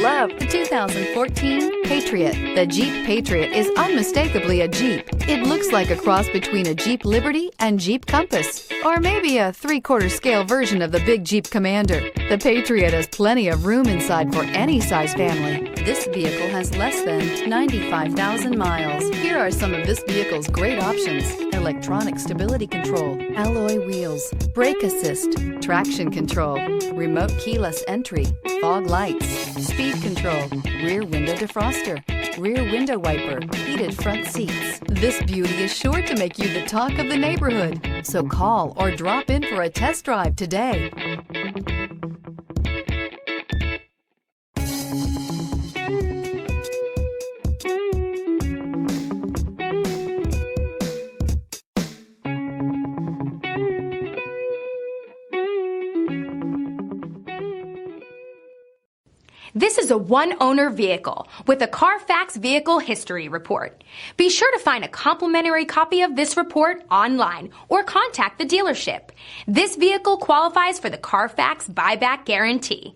love the 2014 Patriot. The Jeep Patriot is unmistakably a Jeep. It looks like a cross between a Jeep Liberty and Jeep Compass, or maybe a 3/4 scale version of the big Jeep Commander. The Patriot has plenty of room inside for any size family. This vehicle has less than 95,000 miles. Here are some of this vehicle's great options: electronic stability control, alloy wheels, brake assist, traction control, remote keyless entry, fog lights, speed control, rear window defroster, rear window wiper, heated front seats. This beauty is sure to make you the talk of the neighborhood. So call or drop in for a test drive today. This is a one-owner vehicle with a CARFAX Vehicle History Report. Be sure to find a complimentary copy of this report online or contact the dealership. This vehicle qualifies for the CARFAX Buyback Guarantee.